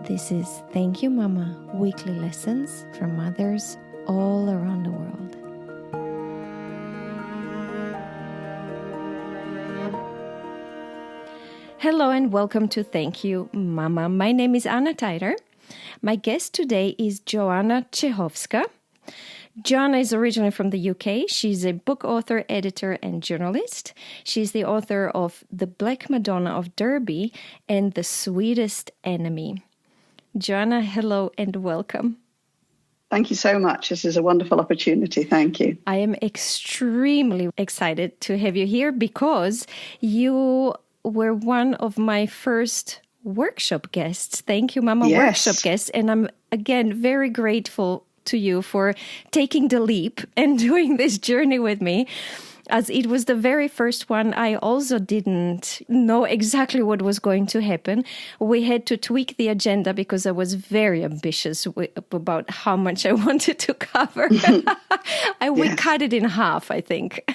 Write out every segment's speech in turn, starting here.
This is Thank You Mama, weekly lessons from mothers all around the world. Hello and welcome to Thank You Mama. My name is Anna Teider. My guest today is Joanna Czechowska. Joanna is originally from the UK. She's a book author, editor, and journalist. She's the author of The Black Madonna of Derby and The Sweetest Enemy. Joanna, hello and welcome. Thank you so much. This is a wonderful opportunity. Thank you. I am extremely excited to have you here because you were one of my first workshop guests. Thank You Mama workshop guests. And I'm, again, very grateful to you for taking the leap and doing this journey with me. As it was the very first one, I also didn't know exactly what was going to happen. We had to tweak the agenda because I was very ambitious about how much I wanted to cover. We cut it in half, I think.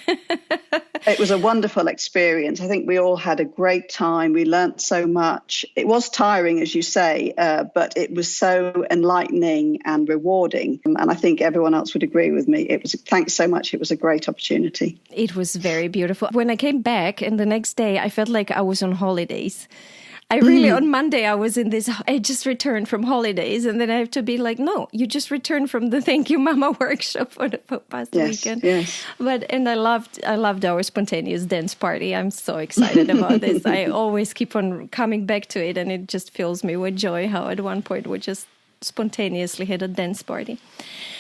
It was a wonderful experience. I think we all had a great time. We learnt so much. It was tiring, as you say, but it was so enlightening and rewarding. And I think everyone else would agree with me. Thanks so much. It was a great opportunity. It was very beautiful. When I came back and the next day, I felt like I was on holidays. On Monday, I just returned from holidays. And then I have to be like, no, you just returned from the Thank You Mama workshop for the past weekend. Yes. And I loved our spontaneous dance party. I'm so excited about this. I always keep on coming back to it. And it just fills me with joy how at one point we just spontaneously had a dance party.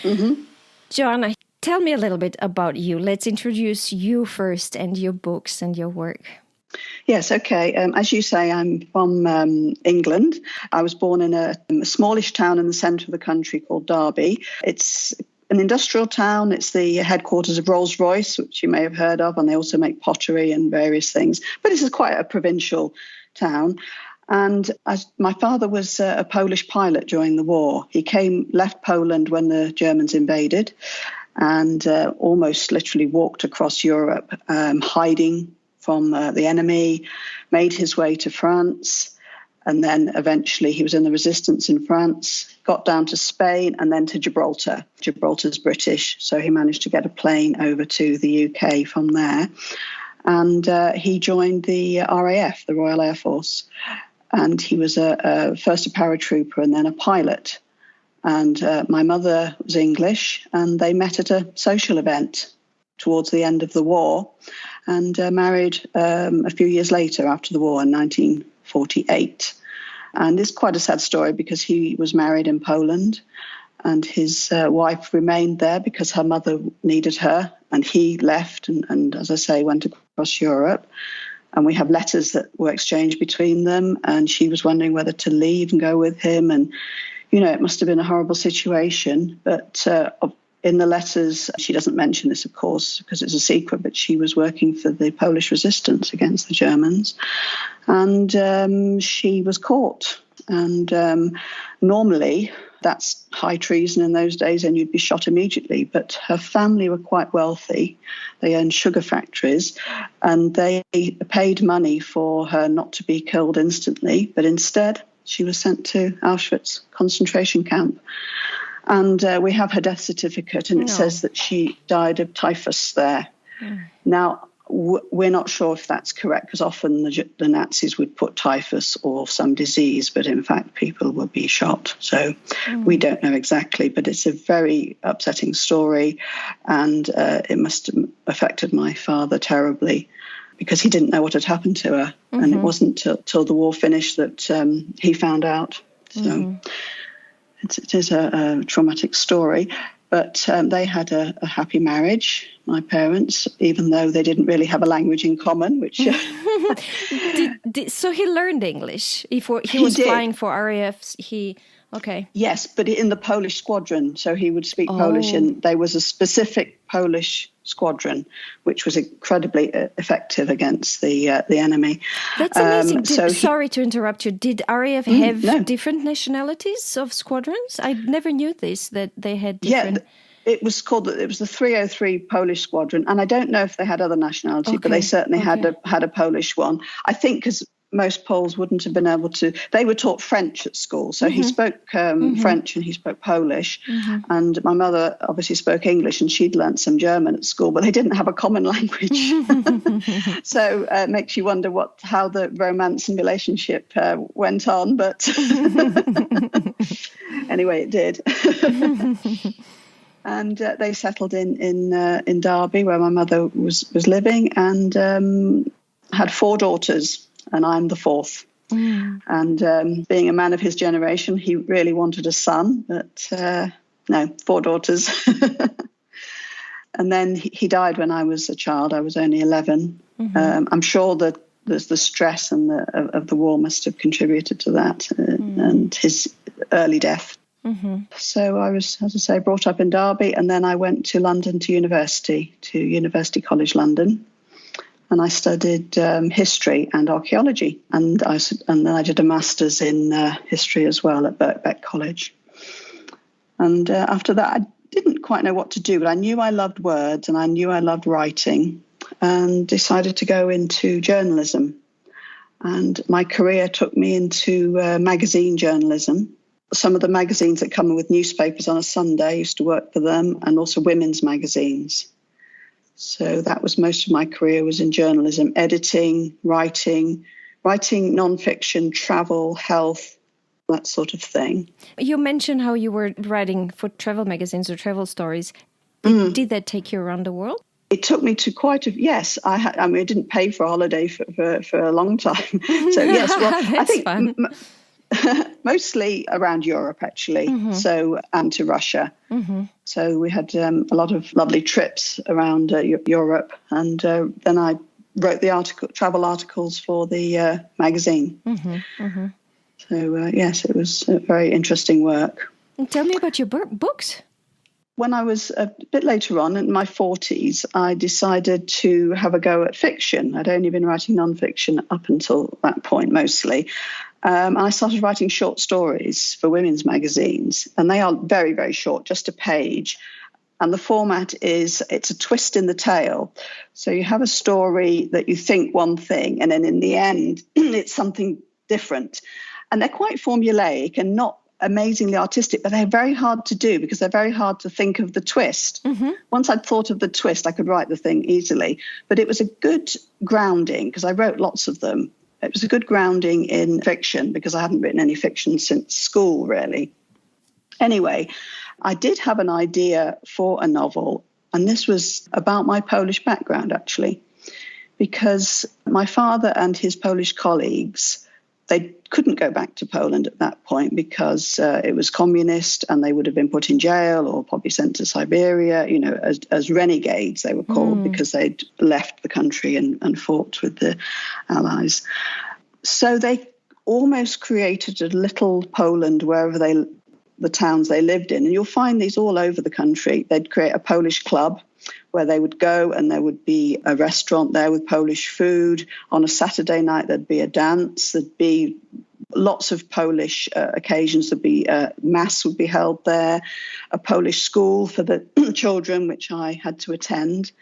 Mm-hmm. Joanna, tell me a little bit about you. Let's introduce you first and your books and your work. Yes, okay. As you say, I'm from England. I was born in a smallish town in the centre of the country called Derby. It's an industrial town. It's the headquarters of Rolls-Royce, which you may have heard of, and they also make pottery and various things. But this is quite a provincial town. And my father was a Polish pilot during the war. He left Poland when the Germans invaded and almost literally walked across Europe, hiding from the enemy, made his way to France, and then eventually he was in the resistance in France, got down to Spain and then to Gibraltar. Gibraltar's British, so he managed to get a plane over to the UK from there. And he joined the RAF, the Royal Air Force, and he was first a paratrooper and then a pilot. And my mother was English, and they met at a social event towards the end of the war and married a few years later after the war in 1948. And it's quite a sad story because he was married in Poland and his wife remained there because her mother needed her, and he left and as I say, went across Europe. And we have letters that were exchanged between them, and she was wondering whether to leave and go with him. And, it must have been a horrible situation, but in the letters, she doesn't mention this, of course, because it's a secret, but she was working for the Polish resistance against the Germans. And she was caught. And normally, that's high treason in those days, and you'd be shot immediately. But her family were quite wealthy. They owned sugar factories, and they paid money for her not to be killed instantly, but instead she was sent to Auschwitz concentration camp. And we have her death certificate, and it says that she died of typhus there. Now, we're not sure if that's correct, because often the Nazis would put typhus or some disease, but in fact, people would be shot. So we don't know exactly, but it's a very upsetting story, and it must have affected my father terribly because he didn't know what had happened to her. Mm-hmm. And it wasn't till the war finished that he found out. So it is a traumatic story, but they had a happy marriage, my parents, even though they didn't really have a language in common, which... So he learned English. He was flying for RAF. Okay. Yes, but in the Polish squadron, so he would speak Polish, and there was a specific Polish squadron, which was incredibly effective against the enemy. That's amazing. Sorry to interrupt you. Did RAF have different nationalities of squadrons? I never knew this, that they had different... Yeah, it was the 303 Polish squadron, and I don't know if they had other nationality, but they certainly had a Polish one. I think because most Poles wouldn't have been able to. They were taught French at school, so he spoke French and he spoke Polish, and my mother obviously spoke English, and she'd learnt some German at school, but they didn't have a common language. So it makes you wonder how the romance and relationship went on, but anyway, it did. And they settled in Derby, where my mother was living, and had 4 daughters, and I'm the 4th. And being a man of his generation, he really wanted a son, but no, 4 daughters. And then he died when I was a child. I was only 11. I'm sure that the stress and of the war must have contributed to that, and his early death. So I was, as I say, brought up in Derby, and then I went to London to University College London, and I studied history and archaeology, and then I did a master's in history as well at Birkbeck College. And after that, I didn't quite know what to do, but I knew I loved words and I knew I loved writing, and decided to go into journalism. And my career took me into magazine journalism. Some of the magazines that come with newspapers on a Sunday, I used to work for them, and also women's magazines. So that was most of my career, was in journalism, editing, writing non-fiction, travel, health, that sort of thing. You mentioned how you were writing for travel magazines or travel stories. Did that take you around the world? It took me to yes. I didn't pay for a holiday for a long time. So yes, well, I think fun. Mostly around Europe, actually. So, and to Russia. So we had a lot of lovely trips around Europe, and then I wrote the travel articles for the magazine. So yes, it was very interesting work. Tell me about your books. When I was a bit later on, in my 40s, I decided to have a go at fiction. I'd only been writing non-fiction up until that point, mostly. And I started writing short stories for women's magazines. And they are very, very short, just a page. And the format is, it's a twist in the tale. So you have a story that you think one thing, and then in the end, it's something different. And they're quite formulaic and not amazingly artistic, but they're very hard to do because they're very hard to think of the twist. Once I'd thought of the twist, I could write the thing easily. But it was a good grounding, because I wrote lots of them. It was a good grounding in fiction, because I hadn't written any fiction since school, really. Anyway, I did have an idea for a novel, and this was about my Polish background, actually, because my father and his Polish colleagues, they couldn't go back to Poland at that point because it was communist, and they would have been put in jail or probably sent to Siberia, as renegades, they were called, because they'd left the country and fought with the Allies. So they almost created a little Poland wherever the towns they lived in. And you'll find these all over the country. They'd create a Polish club where they would go, and there would be a restaurant there with Polish food. On a Saturday night, there'd be a dance. There'd be lots of Polish occasions. There'd be mass would be held there, a Polish school for the children, which I had to attend.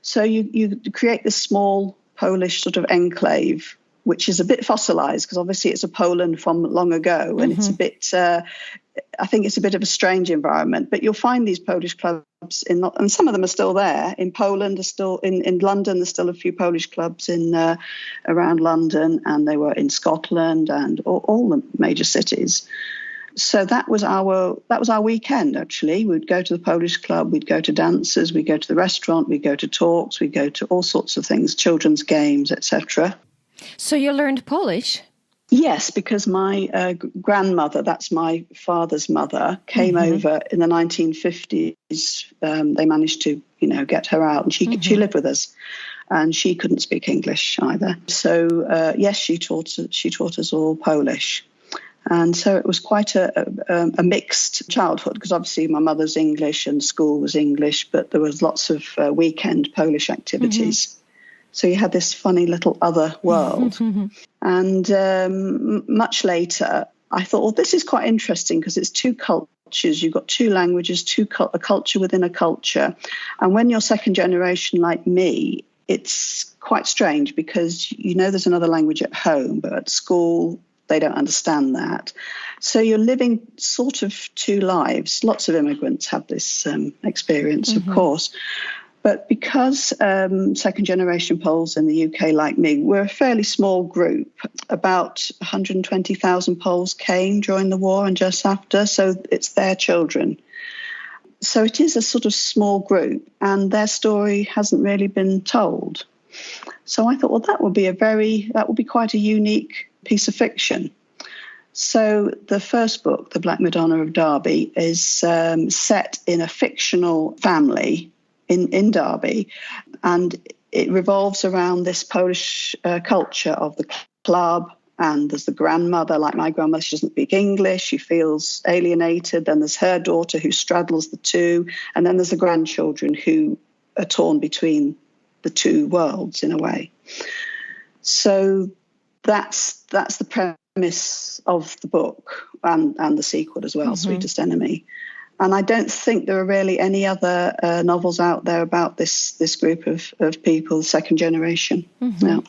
So you create this small Polish sort of enclave, which is a bit fossilized, because obviously it's a Poland from long ago, and it's a bit, I think it's a bit of a strange environment. But you'll find these Polish clubs and some of them are still there. In Poland, there's still, in London, there's still a few Polish clubs around London, and they were in Scotland and all the major cities. So that was our weekend, actually. We'd go to the Polish club, we'd go to dances, we'd go to the restaurant, we'd go to talks, we'd go to all sorts of things, children's games, etc. So you learned Polish? Yes, because my grandmother, that's my father's mother, came over in the 1950s. They managed to, get her out, and she lived with us, and she couldn't speak English either. So yes, she taught us all Polish, and so it was quite a mixed childhood, because obviously my mother's English and school was English, but there was lots of weekend Polish activities. So you had this funny little other world. And much later, I thought, well, this is quite interesting because it's two cultures. You've got two languages, a culture within a culture. And when you're second generation like me, it's quite strange because there's another language at home, but at school they don't understand that. So you're living sort of two lives. Lots of immigrants have this experience, of course. But because second-generation Poles in the UK, like me, we're a fairly small group. About 120,000 Poles came during the war and just after, so it's their children. So it is a sort of small group, and their story hasn't really been told. So I thought, well, that would be quite a unique piece of fiction. So the first book, The Black Madonna of Derby, is set in a fictional family in Derby, and it revolves around this Polish culture of the club. And there's the grandmother, like my grandmother, she doesn't speak English, she feels alienated. Then there's her daughter who straddles the two, and then there's the grandchildren who are torn between the two worlds in a way. So that's the premise of the book and the sequel as well, Sweetest Enemy. And I don't think there are really any other novels out there about this group of people, second generation. No.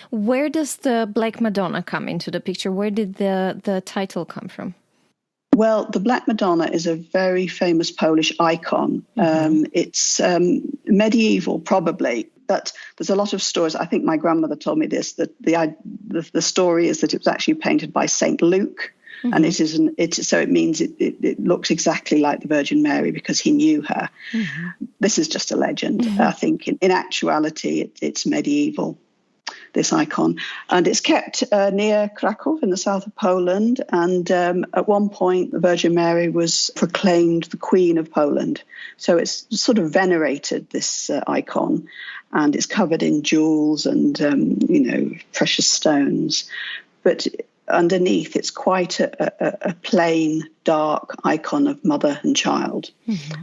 Where does the Black Madonna come into the picture? Where did the title come from? Well, the Black Madonna is a very famous Polish icon. It's medieval, probably, but there's a lot of stories. I think my grandmother told me this, that the story is that it was actually painted by Saint Luke. And it means it looks exactly like the Virgin Mary because he knew her. This is just a legend. I think in actuality, it's medieval, this icon. And it's kept near Krakow in the south of Poland. And at one point, the Virgin Mary was proclaimed the Queen of Poland. So it's sort of venerated, this icon. And it's covered in jewels and, precious stones. But underneath, it's quite a plain, dark icon of mother and child.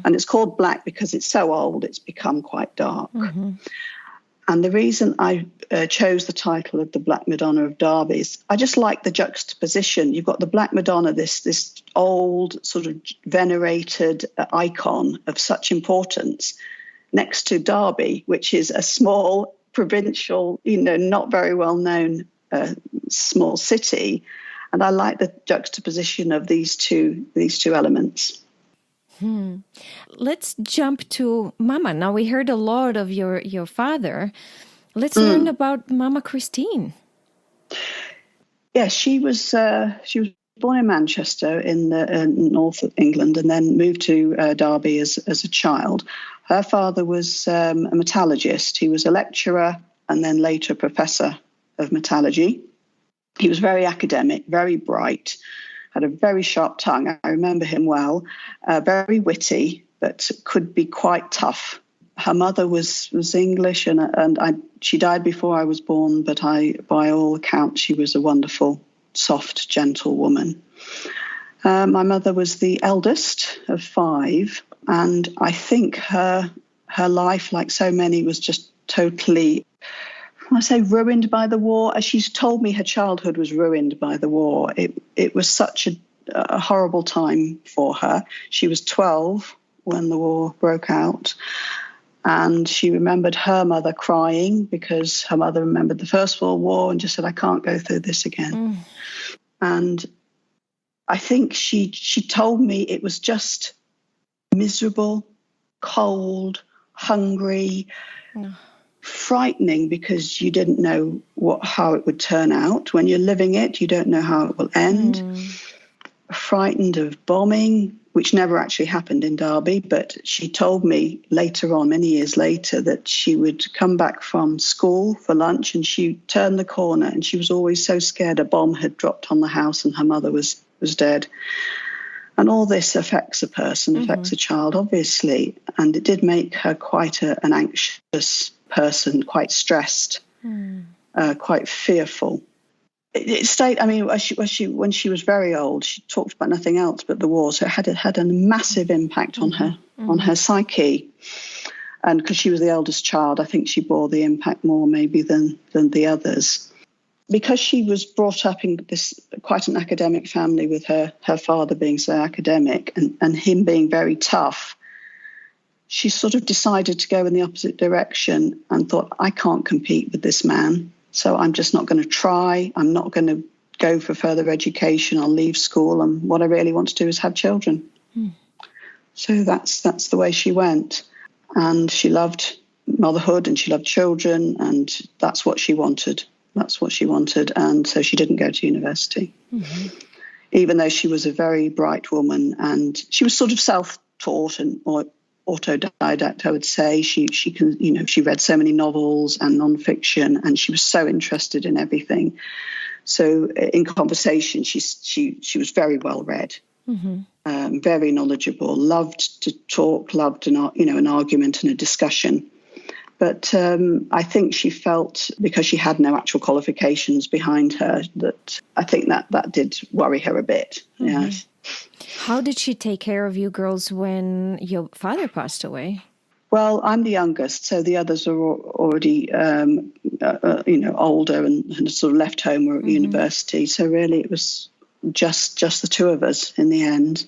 And it's called black because it's so old, it's become quite dark. And the reason I chose the title of The Black Madonna of Derby is I just like the juxtaposition. You've got the Black Madonna, this old sort of venerated icon of such importance, next to Derby, which is a small provincial, not very well known small city. And I like the juxtaposition of these two elements. Let's jump to Mama. Now, we heard a lot of your father. Let's learn about Mama Christine. Yes, she was born in Manchester in the north of England and then moved to Derby as a child. Her father was a metallurgist. He was a lecturer and then later a professor of metallurgy. He was very academic, very bright, had a very sharp tongue. I remember him well, very witty, but could be quite tough. Her mother was English, and she died before I was born, but by all accounts, she was a wonderful, soft, gentle woman. My mother was the eldest of 5, and I think her life, like so many, was just totally, I say, ruined by the war. As she's told me, her childhood was ruined by the war. It was such a horrible time for her. She was 12 when the war broke out, and she remembered her mother crying because her mother remembered the First World War and just said, I can't go through this again. And I think she told me it was just miserable, cold, hungry, frightening because you didn't know how it would turn out. When you're living it, you don't know how it will end. Frightened of bombing, which never actually happened in Derby, but she told me later on, many years later, that she would come back from school for lunch and she turned the corner and she was always so scared a bomb had dropped on the house and her mother was dead. And all this affects a person, affects a child, obviously. And it did make her quite an anxious person, quite stressed, quite fearful. It stayed. I mean, when she was very old, she talked about nothing else but the war. So it had a massive impact on her psyche. And because she was the eldest child, I think she bore the impact more maybe than the others. Because she was brought up in this quite an academic family with her father being so academic and him being very tough, she sort of decided to go in the opposite direction and thought, I can't compete with this man, so I'm just not going to try. I'm not going to go for further education. I'll leave school, and what I really want to do is have children. So that's the way she went. And she loved motherhood and she loved children, and that's what she wanted. And so she didn't go to university, even though she was a very bright woman, and she was sort of self-taught or autodidact, I would say. She read so many novels and non-fiction, and she was so interested in everything. So in conversation, she was very well read, very knowledgeable, loved to talk, loved an argument and a discussion. But I think she felt, because she had no actual qualifications behind her, that I think that did worry her a bit. Yes. How did she take care of you girls when your father passed away? Well, I'm the youngest, so the others are already, older and sort of left home or at university. So really, it was just the two of us in the end.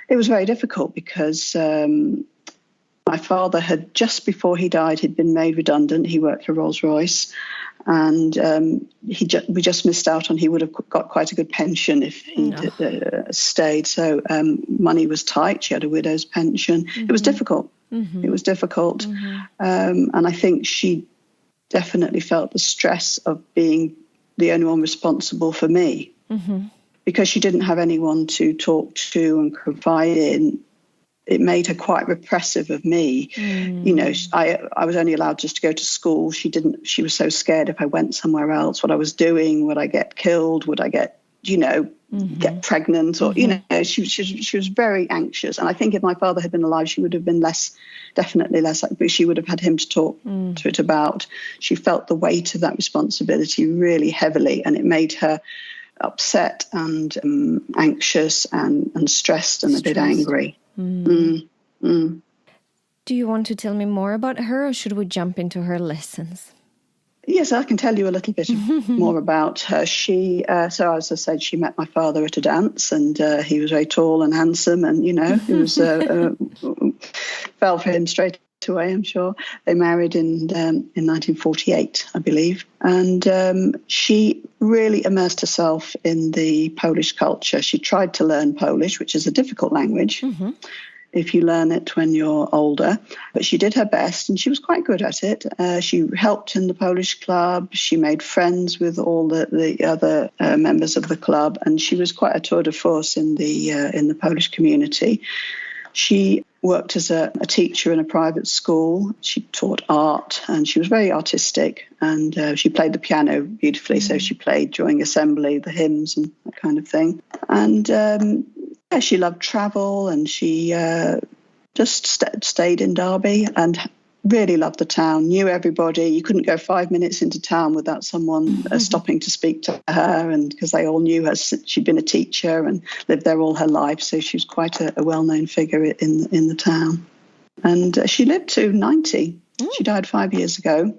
It was very difficult because my father had, just before he died, he'd been made redundant. He worked for Rolls-Royce, and we just missed out on. He would have got quite a good pension if he'd stayed. So money was tight. She had a widow's pension. It was difficult. It was difficult. And I think she definitely felt the stress of being the only one responsible for me, because she didn't have anyone to talk to and confide in. It made her quite repressive of me. I was only allowed just to go to school. She was so scared if I went somewhere else, what I was doing, would I get killed? Would I get, get pregnant? Or, she was very anxious. And I think if my father had been alive, she would have been definitely less, but she would have had him to talk to it about. She felt the weight of that responsibility really heavily, and it made her upset and anxious and stressed and a bit angry. Do you want to tell me more about her, or should we jump into her lessons? Yes, I can tell you a little bit more about her. So as I said, she met my father at a dance, and he was very tall and handsome, and it was fell for him straight away, I'm sure. They married in 1948, I believe, and she really immersed herself in the Polish culture. She tried to learn Polish, which is a difficult language if you learn it when you're older, but she did her best, and she was quite good at it. She helped in the Polish club. She made friends with all the other members of the club, and she was quite a tour de force in the Polish community. She worked as a teacher in a private school. She taught art, and she was very artistic, and she played the piano beautifully. So she played during assembly, the hymns and that kind of thing. And she loved travel, and she just stayed in Derby and really loved the town, knew everybody. You couldn't go 5 minutes into town without someone stopping to speak to her, and because they all knew her. She'd been a teacher and lived there all her life, so she was quite a well-known figure in the town. And she lived to 90. She died 5 years ago.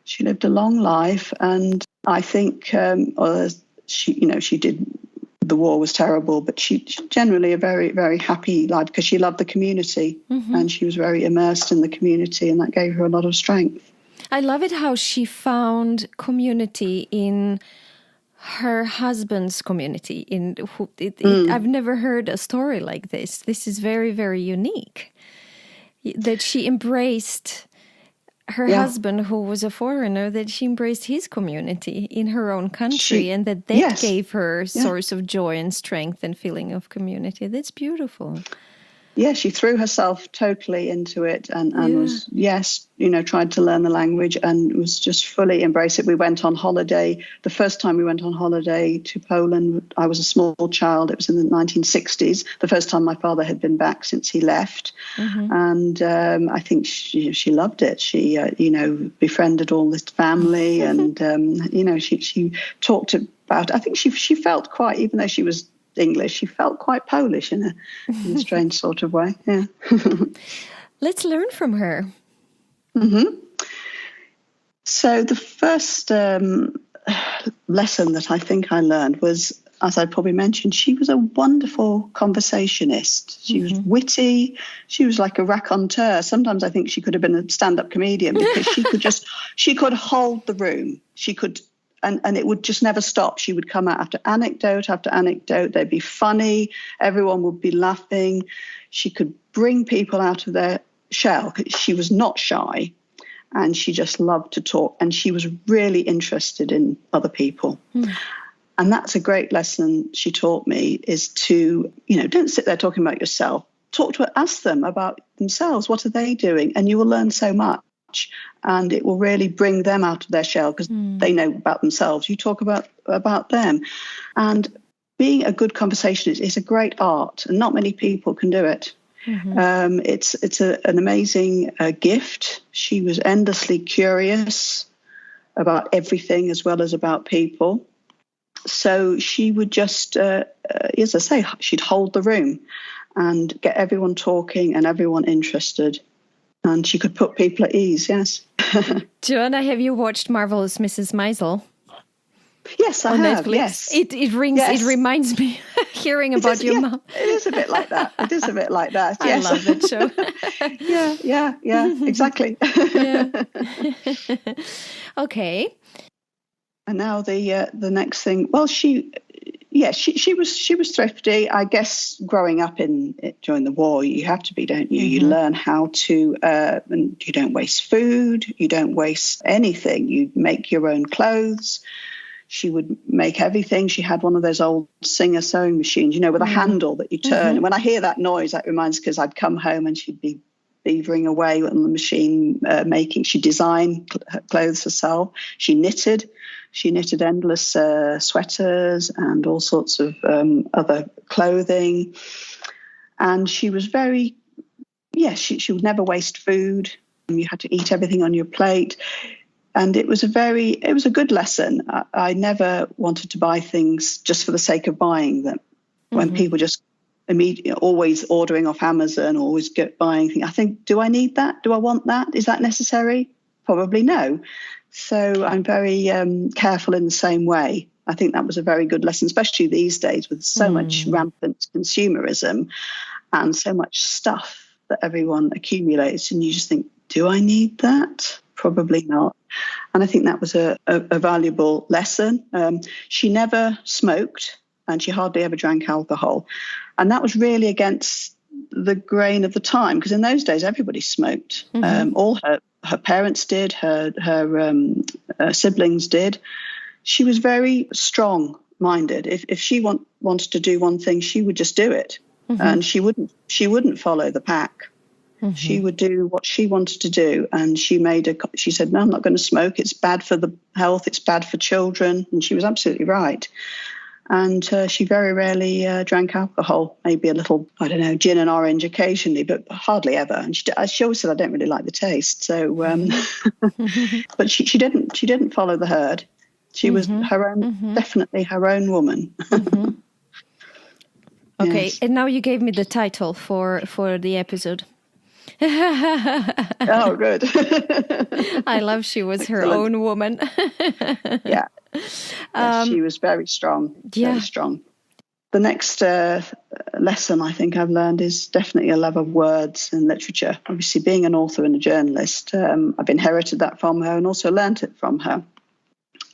She lived a long life, and I think she did. The war was terrible, but she generally a very, very happy life because she loved the community and she was very immersed in the community, and that gave her a lot of strength. I love it how she found community in her husband's community. I've never heard a story like this. This is very, very unique. That she embraced her husband, who was a foreigner, that she embraced his community in her own country, and that gave her a source of joy and strength and feeling of community. That's beautiful. Yeah, she threw herself totally into it and was, tried to learn the language and was just fully embraced it. We went on holiday. The first time we went on holiday to Poland, I was a small child. It was in the 1960s, the first time my father had been back since he left. And I think she loved it. She, befriended all this family and, she talked about, I think she felt quite, even though she was English, she felt quite Polish in a strange sort of way. Yeah. Let's learn from her. So the first lesson that I think I learned was, as I probably mentioned, she was a wonderful conversationist. She was witty. She was like a raconteur. Sometimes I think she could have been a stand-up comedian because she could hold the room. She could, and it would just never stop. She would come out after anecdote after anecdote. They'd be funny. Everyone would be laughing. She could bring people out of their shell. She was not shy. And she just loved to talk. And she was really interested in other people. And that's a great lesson she taught me, is to, don't sit there talking about yourself. Ask them about themselves. What are they doing? And you will learn so much. And it will really bring them out of their shell because they know about themselves. You talk about them. And being a good conversationist is a great art. And not many people can do it. It's an amazing gift. She was endlessly curious about everything as well as about people. So she would just, as I say, she'd hold the room and get everyone talking and everyone interested. And she could put people at ease, yes. Joanna, have you watched Marvelous Mrs. Maisel? Yes, I have, Netflix? yes. It rings, yes. It reminds me hearing about your mom. It is a bit like that. Yes. I love that show. yeah, exactly. Okay. And now the next thing, well, she was thrifty. I guess growing up during the war, you have to be, don't you? You learn how to, and you don't waste food. You don't waste anything. You make your own clothes. She would make everything. She had one of those old Singer sewing machines, with a handle that you turn. And when I hear that noise, that reminds, because I'd come home and she'd be beavering away on the machine making. She designed clothes herself. She knitted endless sweaters and all sorts of other clothing. And she was very, she would never waste food. You had to eat everything on your plate. And it was a good lesson. I never wanted to buy things just for the sake of buying them. When people just immediately always ordering off Amazon, always buying things, I think, do I need that? Do I want that? Is that necessary? Probably no. So I'm very careful in the same way. I think that was a very good lesson, especially these days with so much rampant consumerism and so much stuff that everyone accumulates. And you just think, do I need that? Probably not. And I think that was a valuable lesson. She never smoked and she hardly ever drank alcohol. And that was really against the grain of the time, because in those days, everybody smoked. All her parents did, her siblings did. She was very strong-minded. If she wanted to do one thing, she would just do it. And she wouldn't follow the pack. She would do what she wanted to do. And she said, no, I'm not going to smoke. It's bad for the health. It's bad for children. And she was absolutely right. And she very rarely drank alcohol, maybe a little, I don't know, gin and orange occasionally, but hardly ever. And she always said, I don't really like the taste. So, but she didn't follow the herd. She was her own, definitely her own woman. Okay, yes. And now you gave me the title for the episode. Oh, good. I love she was her own woman. Yeah. She was very strong. Very strong. The next lesson I think I've learned is definitely a love of words and literature. Obviously, being an author and a journalist, I've inherited that from her and also learnt it from her.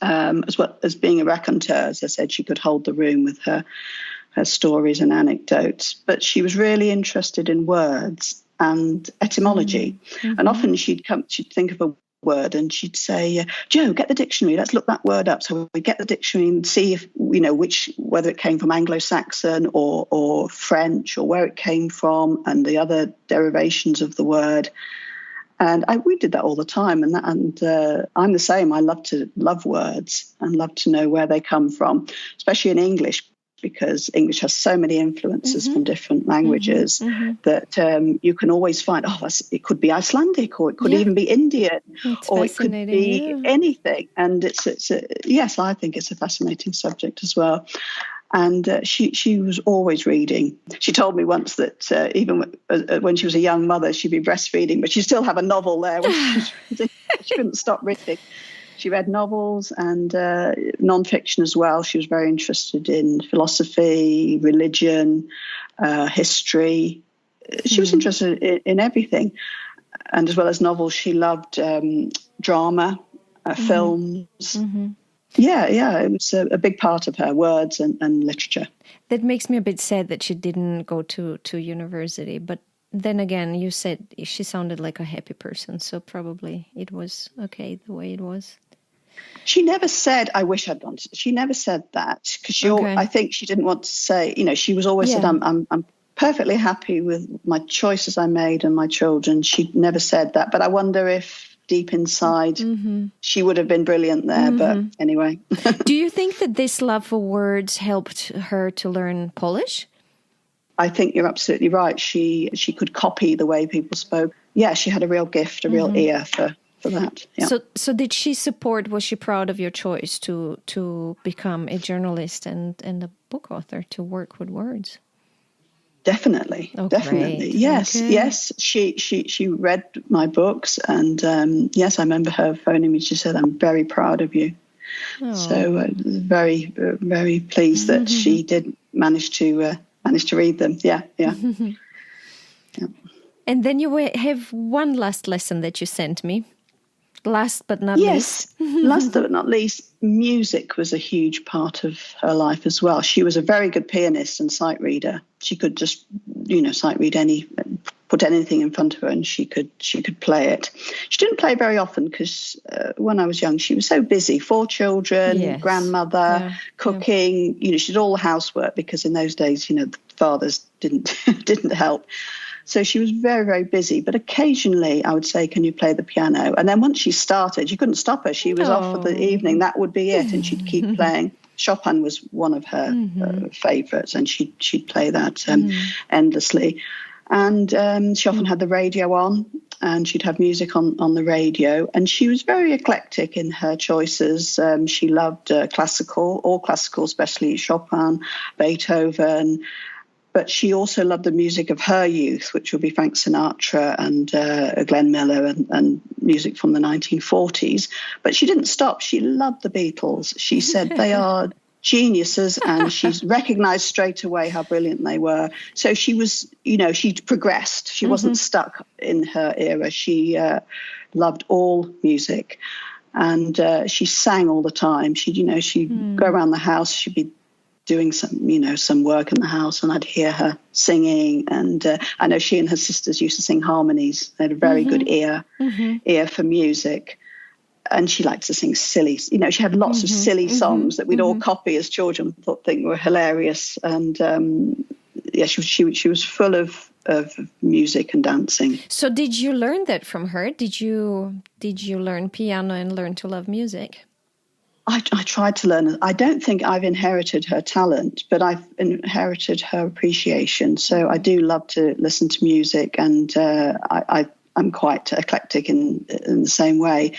As well as being a raconteur, as I said, she could hold the room with her stories and anecdotes. But she was really interested in words and etymology. And often she'd think of a word and she'd say, Joe, get the dictionary, let's look that word up. So we get the dictionary and see if whether it came from Anglo-Saxon or French, or where it came from and the other derivations of the word. And we did that all the time. And I'm the same. I love words and love to know where they come from, especially in English, because English has so many influences from different languages that you can always find, it could be Icelandic, or it could even be Indian, or it could be anything. And yes, I think it's a fascinating subject as well. And she was always reading. She told me once that even when she was a young mother, she'd be breastfeeding, but she'd still have a novel there. When she couldn't stop reading. She read novels and non-fiction as well. She was very interested in philosophy, religion, history. She was interested in everything. And as well as novels, she loved drama, films. Mm-hmm. Yeah, it was a big part of her, words and literature. That makes me a bit sad that she didn't go to university. But then again, you said she sounded like a happy person, so probably it was okay the way it was. She never said, I wish I'd gone. She never said that because I think she didn't want to say, she was always said, I'm perfectly happy with my choices I made and my children. She never said that. But I wonder if deep inside she would have been brilliant there. But anyway. Do you think that this love for words helped her to learn Polish? I think you're absolutely right. She could copy the way people spoke. Yeah, she had a real gift, a real ear for that. Yeah. So did she support, was she proud of your choice to become a journalist and a book author, to work with words? Definitely, definitely. Yes, okay. Yes. She read my books, and yes, I remember her phoning me. She said, "I'm very proud of you." Oh. So very, very pleased that she did manage to read them. Yeah. Yeah. And then you have one last lesson that you sent me. Last but not least. Last but not least, music was a huge part of her life as well. She was a very good pianist and sight reader. She could just, sight read put anything in front of her and she could play it. She didn't play very often because when I was young, she was so busy. 4 children, grandmother, cooking. She did all the housework because in those days, the fathers didn't help. So she was very, very busy. But occasionally I would say, can you play the piano? And then once she started, you couldn't stop her. She was off for the evening. That would be it. And she'd keep playing. Chopin was one of her favourites. And she'd play that endlessly. And she often had the radio on. And she'd have music on the radio. And she was very eclectic in her choices. She loved all classical, especially Chopin, Beethoven. But she also loved the music of her youth, which would be Frank Sinatra and Glenn Miller and music from the 1940s. But she didn't stop. She loved the Beatles. She said they are geniuses, and she's recognized straight away how brilliant they were. So she was, she'd progressed. She wasn't stuck in her era. She loved all music. And she sang all the time. She'd go around the house. She'd be doing some work in the house, and I'd hear her singing. And I know she and her sisters used to sing harmonies. They had a very good ear for music. And she liked to sing silly, she had lots of silly songs that we'd all copy as children, think were hilarious. And she was full of music and dancing. So did you learn that from her? Did you learn piano and learn to love music? I tried to learn. I don't think I've inherited her talent, but I've inherited her appreciation. So I do love to listen to music, and I'm quite eclectic in the same way,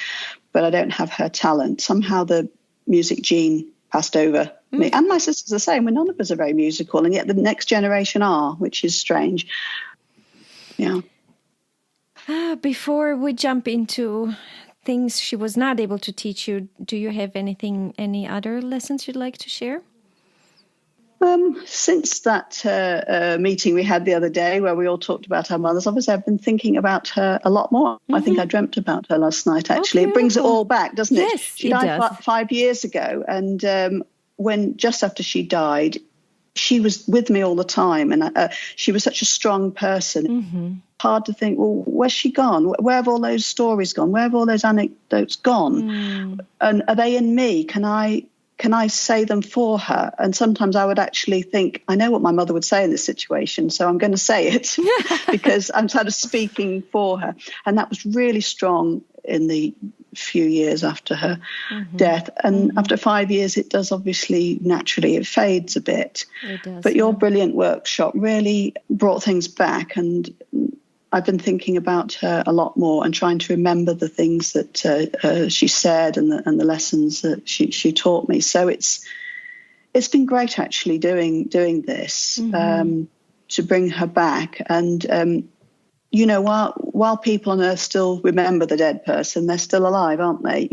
but I don't have her talent. Somehow the music gene passed over me. And my sister's the same. None of us are very musical, and yet the next generation are, which is strange. Yeah. Before we jump into things she was not able to teach you, do you have any other lessons you'd like to share? Since that meeting we had the other day where we all talked about our mothers, obviously I've been thinking about her a lot more. I think I dreamt about her last night, actually. It brings it all back, doesn't it? Yes, she died about 5 years ago, and when just after she died, she was with me all the time, and she was such a strong person. Hard to think, well, where's she gone? Where have all those stories gone? Where have all those anecdotes gone? And are they in me? Can I say them for her? And sometimes I would actually think, I know what my mother would say in this situation, so I'm going to say it because I'm sort of speaking for her. And that was really strong in the few years after her death. And after 5 years, it does obviously, naturally, it fades a bit. It does, but your brilliant workshop really brought things back, and I've been thinking about her a lot more and trying to remember the things that she said and the lessons that she taught me. So it's been great actually doing this to bring her back. And while people on earth still remember the dead person, they're still alive, aren't they?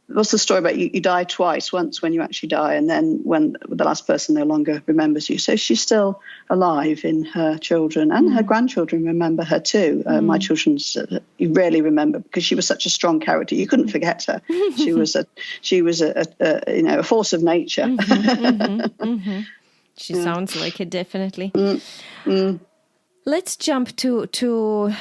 What's the story about you die twice, once when you actually die, and then when the last person no longer remembers you. So she's still alive in her children, and her grandchildren remember her too. My children you rarely remember, because she was such a strong character. You couldn't forget her. She was a force of nature. She sounds like it, definitely. Let's jump to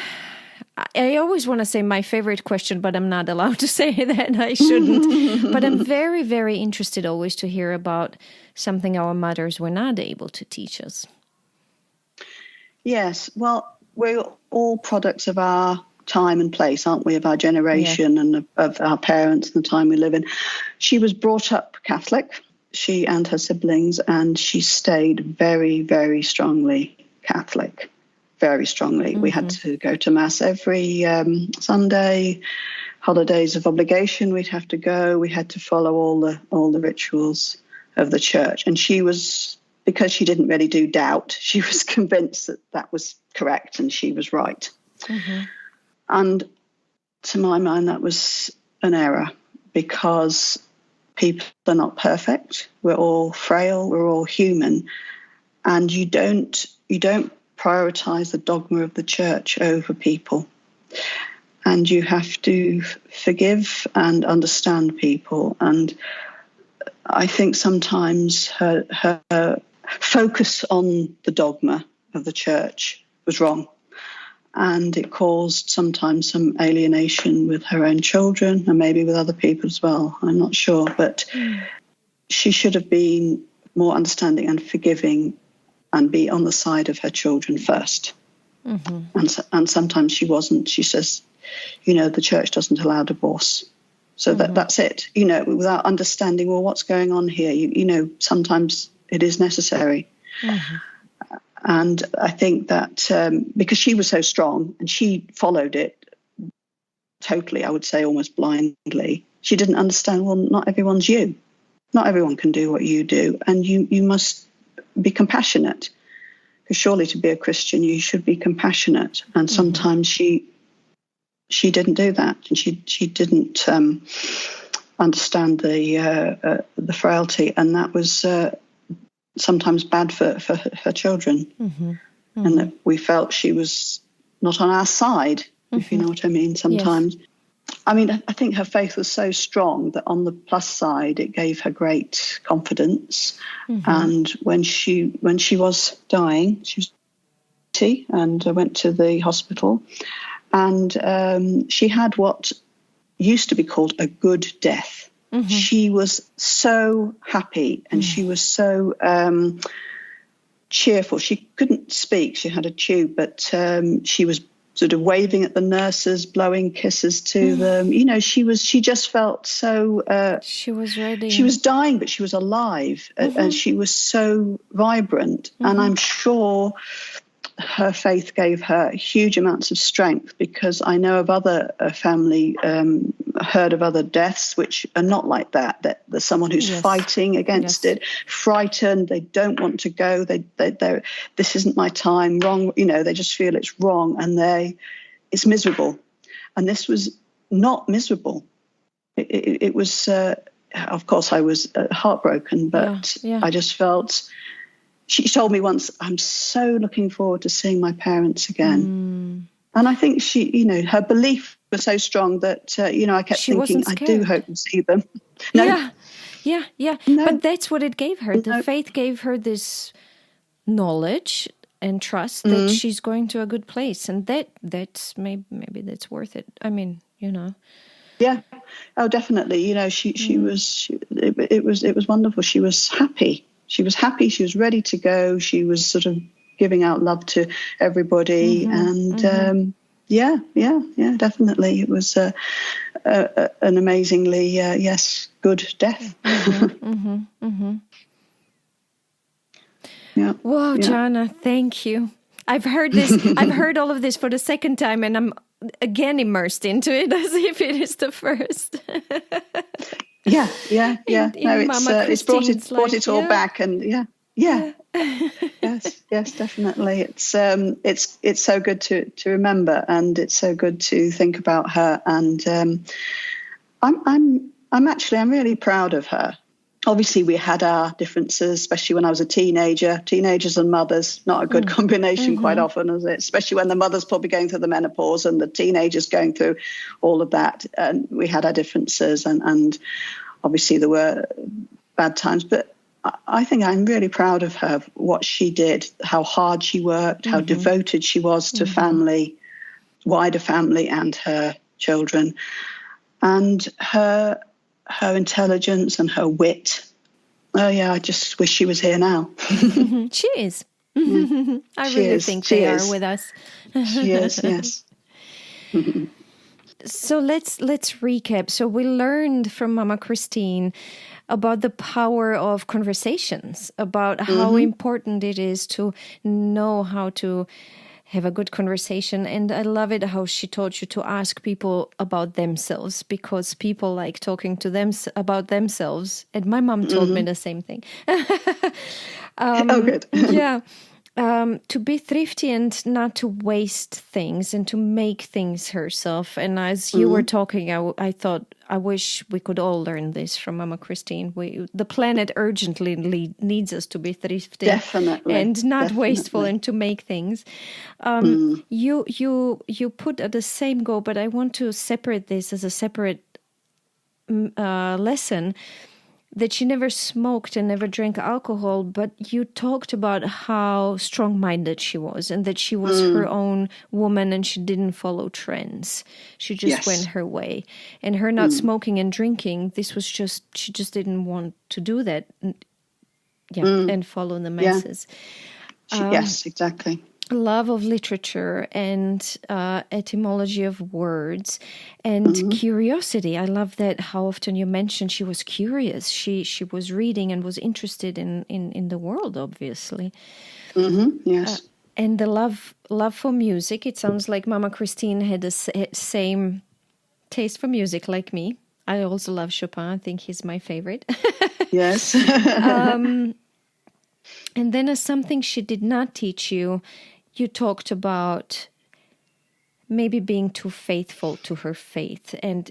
I always want to say my favorite question, but I'm not allowed to say that. I shouldn't. But I'm very, very interested always to hear about something our mothers were not able to teach us. Yes. Well, we're all products of our time and place, aren't we? Of our generation and of our parents and the time we live in. She was brought up Catholic, she and her siblings, and she stayed very, very strongly Catholic. Very strongly. We had to go to Mass every Sunday. Holidays of obligation, we'd have to go. We had to follow all the rituals of the church. And she was, because she didn't really do doubt, she was convinced that was correct and she was right. And to my mind, that was an error, because people are not perfect. We're all frail. We're all human, and you don't prioritize the dogma of the church over people, and you have to forgive and understand people. And I think sometimes her focus on the dogma of the church was wrong, and it caused sometimes some alienation with her own children and maybe with other people as well. I'm not sure, but she should have been more understanding and forgiving and be on the side of her children first. And sometimes she wasn't. She says, the church doesn't allow divorce. So that's it. Without understanding, well, what's going on here? Sometimes it is necessary. And I think that because she was so strong and she followed it totally, I would say almost blindly, she didn't understand, well, not everyone's you. Not everyone can do what you do. And you must be compassionate, because surely to be a Christian you should be compassionate, and sometimes she didn't do that, and she didn't understand the frailty, and that was sometimes bad for her children. And that we felt she was not on our side, if you know what I mean, sometimes. Yes. I mean, I think her faith was so strong that on the plus side, it gave her great confidence. And when she was dying, she was 80 and went to the hospital, and she had what used to be called a good death. She was so happy and she was so cheerful. She couldn't speak. She had a tube, but she was sort of waving at the nurses, blowing kisses to them. She just felt so... she was ready. She was dying, but she was alive, and she was so vibrant. And I'm sure her faith gave her huge amounts of strength, because I know of other family, heard of other deaths which are not like that there's someone who's fighting against it, frightened, they don't want to go, they're this isn't my time, wrong, they just feel it's wrong, and it's miserable. And this was not miserable. It was, of course, I was heartbroken, but I just felt... She told me once, I'm so looking forward to seeing my parents again. And I think she, her belief was so strong that, I kept thinking, I do hope to see them. No. Yeah. No. But that's what it gave her. The faith gave her this knowledge and trust that she's going to a good place. And that's maybe that's worth it. I mean, Yeah. Oh, definitely. She was, it was wonderful. She was happy. She was happy. She was ready to go. She was sort of giving out love to everybody. And definitely. It was an amazingly, good death. Yeah. Whoa, Joanna, thank you. I've heard this. I've heard all of this for the second time, and I'm again immersed into it as if it is the first. Yeah. No, it's brought it all back, and Yeah. Yes, definitely. It's so good to remember, and it's so good to think about her. And I'm really proud of her. Obviously, we had our differences, especially when I was a teenager. Teenagers and mothers, not a good combination quite often, is it? Especially when the mother's probably going through the menopause and the teenager's going through all of that. And we had our differences, and obviously there were bad times. But I think I'm really proud of her, what she did, how hard she worked, how devoted she was to family, wider family and her children, and her intelligence and her wit. Oh yeah, I just wish she was here now. She is. I really think they are with us. She is, yes. So let's recap. So we learned from Mama Christine about the power of conversations, about how important it is to know how to have a good conversation. And I love it how she taught you to ask people about themselves, because people like talking to them about themselves. And my mom told me the same thing. Oh, good. Yeah. To be thrifty and not to waste things and to make things herself. And as you were talking, I thought, I wish we could all learn this from Mama Christine. The planet urgently needs us to be thrifty. Definitely. And not wasteful and to make things. You put at the same goal, but I want to separate this as a separate lesson. That she never smoked and never drank alcohol, but you talked about how strong-minded she was and that she was her own woman and she didn't follow trends. She just went her way. And her not smoking and drinking, this was just, she just didn't want to do that. And follow the masses. Yes, exactly. Love of literature and etymology of words and curiosity. I love that how often you mentioned she was curious. She was reading and was interested in the world, obviously. Yes. And the love for music. It sounds like Mama Christine had the same taste for music like me. I also love Chopin. I think he's my favorite. Yes. And then as something she did not teach you, you talked about maybe being too faithful to her faith and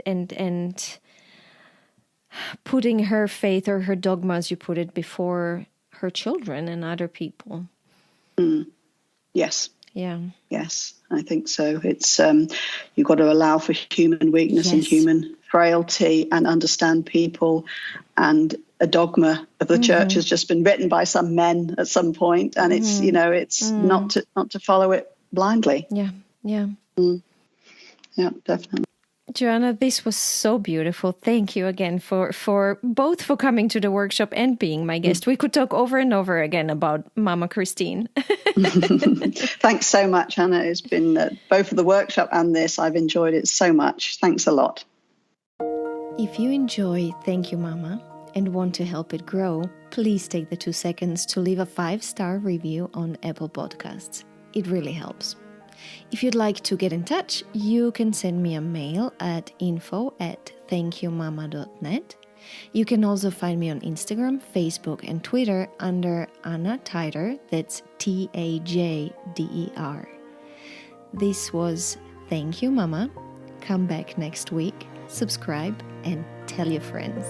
putting her faith or her dogma, as you put it, before her children and other people. Yes. Yeah. Yes, I think so. It's you've got to allow for human weakness and human frailty and understand people. And a dogma of the church has just been written by some men at some point, and it's it's not to follow it blindly. Yeah. Yeah, definitely. Joanna, this was so beautiful. Thank you again for both for coming to the workshop and being my guest. We could talk over and over again about Mama Christine. Thanks so much, Hannah. It's been both of the workshop and this. I've enjoyed it so much. Thanks a lot. If you enjoy Thank You Mama and want to help it grow, please take the 2 seconds to leave a 5-star review on Apple Podcasts. It really helps. If you'd like to get in touch, you can send me a mail at info@thankyouMama.net. You can also find me on Instagram, Facebook, and Twitter under Anna Teider, that's Tajder. This was Thank You Mama. Come back next week, subscribe, and tell your friends.